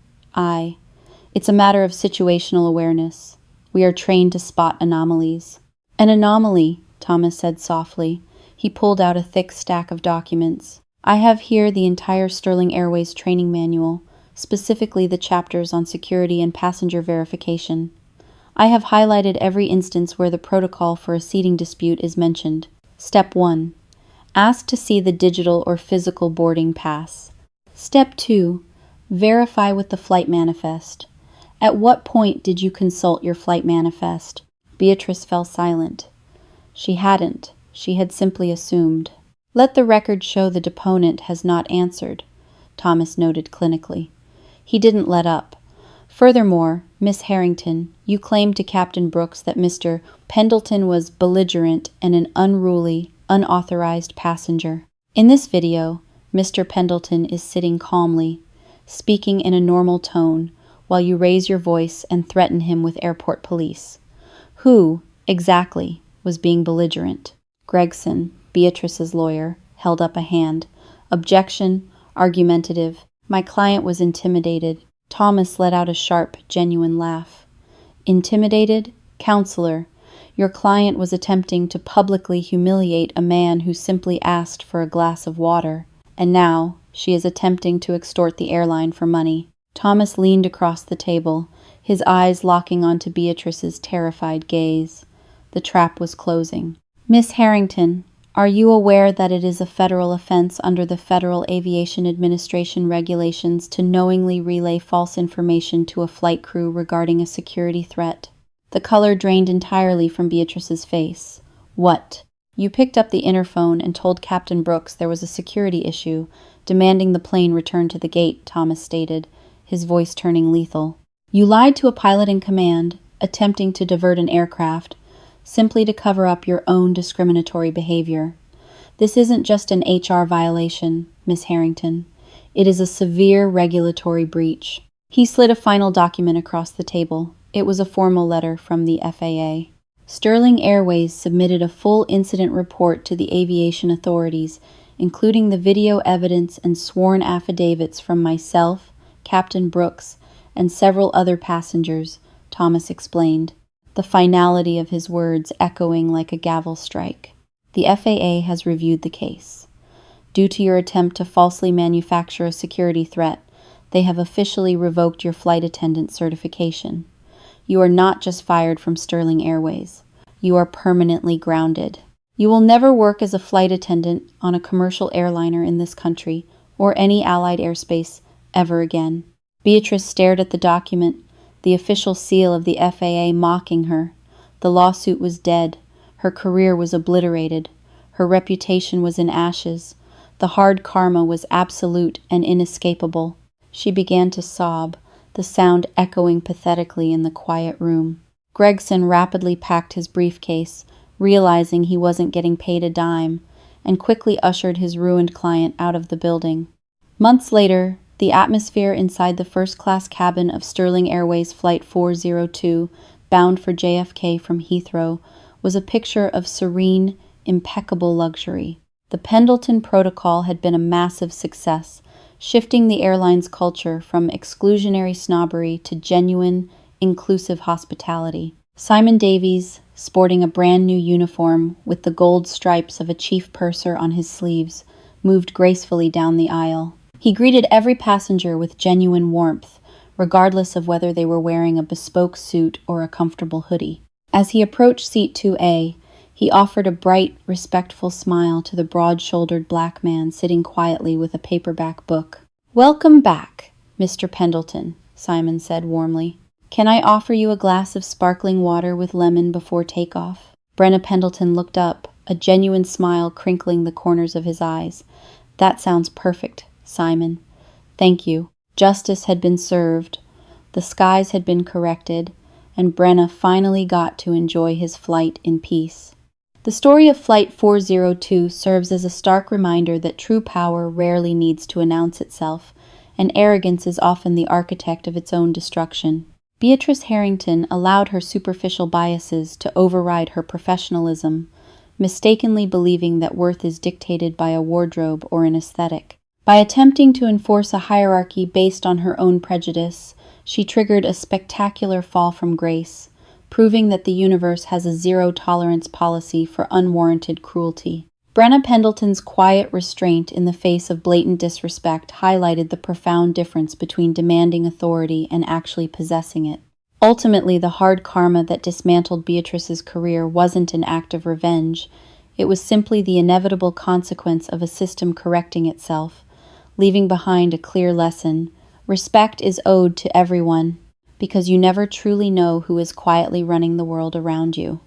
It's a matter of situational awareness. We are trained to spot anomalies." "An anomaly," Thomas said softly. He pulled out a thick stack of documents. "I have here the entire Sterling Airways training manual, specifically the chapters on security and passenger verification. I have highlighted every instance where the protocol for a seating dispute is mentioned. Step 1. Ask to see the digital or physical boarding pass. Step 2. Verify with the flight manifest. At what point did you consult your flight manifest? Beatrice fell silent. She hadn't. She had simply assumed. Let the record show the deponent has not answered, Thomas noted clinically. He didn't let up. Furthermore, Miss Harrington, you claimed to Captain Brooks that Mr. Pendleton was belligerent and an unruly, unauthorized passenger. In this video, Mr. Pendleton is sitting calmly, speaking in a normal tone, while you raise your voice and threaten him with airport police. Who, exactly, was being belligerent? Gregson, Beatrice's lawyer, held up a hand. Objection, argumentative. My client was intimidated. Thomas let out a sharp, genuine laugh. Intimidated? Counselor, your client was attempting to publicly humiliate a man who simply asked for a glass of water, and now she is attempting to extort the airline for money. Thomas leaned across the table, his eyes locking onto Beatrice's terrified gaze. The trap was closing. Miss Harrington, are you aware that it is a federal offense under the Federal Aviation Administration regulations to knowingly relay false information to a flight crew regarding a security threat? The color drained entirely from Beatrice's face. What? You picked up the interphone and told Captain Brooks there was a security issue, demanding the plane return to the gate, Thomas stated, his voice turning lethal. You lied to a pilot in command, attempting to divert an aircraft, simply to cover up your own discriminatory behavior. This isn't just an HR violation, Miss Harrington. It is a severe regulatory breach. He slid a final document across the table. It was a formal letter from the FAA. Sterling Airways submitted a full incident report to the aviation authorities, including the video evidence and sworn affidavits from myself, Captain Brooks, and several other passengers, Thomas explained, the finality of his words echoing like a gavel strike. The FAA has reviewed the case. Due to your attempt to falsely manufacture a security threat, they have officially revoked your flight attendant certification. You are not just fired from Sterling Airways. You are permanently grounded. You will never work as a flight attendant on a commercial airliner in this country or any allied airspace ever again. Beatrice stared at the document, the official seal of the FAA mocking her. The lawsuit was dead. Her career was obliterated. Her reputation was in ashes. The hard karma was absolute and inescapable. She began to sob, the sound echoing pathetically in the quiet room. Gregson rapidly packed his briefcase, realizing he wasn't getting paid a dime, and quickly ushered his ruined client out of the building. Months later, the atmosphere inside the first-class cabin of Sterling Airways Flight 402, bound for JFK from Heathrow, was a picture of serene, impeccable luxury. The Pendleton Protocol had been a massive success, shifting the airline's culture from exclusionary snobbery to genuine, inclusive hospitality. Simon Davies, sporting a brand new uniform with the gold stripes of a chief purser on his sleeves, moved gracefully down the aisle. He greeted every passenger with genuine warmth, regardless of whether they were wearing a bespoke suit or a comfortable hoodie. As he approached seat 2A, he offered a bright, respectful smile to the broad-shouldered black man sitting quietly with a paperback book. "Welcome back, Mr. Pendleton," Simon said warmly. "Can I offer you a glass of sparkling water with lemon before takeoff?" Brenna Pendleton looked up, a genuine smile crinkling the corners of his eyes. "That sounds perfect, Simon. Thank you." Justice had been served, the skies had been corrected, and Brenna finally got to enjoy his flight in peace. The story of Flight 402 serves as a stark reminder that true power rarely needs to announce itself, and arrogance is often the architect of its own destruction. Beatrice Harrington allowed her superficial biases to override her professionalism, mistakenly believing that worth is dictated by a wardrobe or an aesthetic. By attempting to enforce a hierarchy based on her own prejudice, she triggered a spectacular fall from grace, proving that the universe has a zero-tolerance policy for unwarranted cruelty. Brenna Pendleton's quiet restraint in the face of blatant disrespect highlighted the profound difference between demanding authority and actually possessing it. Ultimately, the hard karma that dismantled Beatrice's career wasn't an act of revenge. It was simply the inevitable consequence of a system correcting itself, leaving behind a clear lesson. Respect is owed to everyone, because you never truly know who is quietly running the world around you.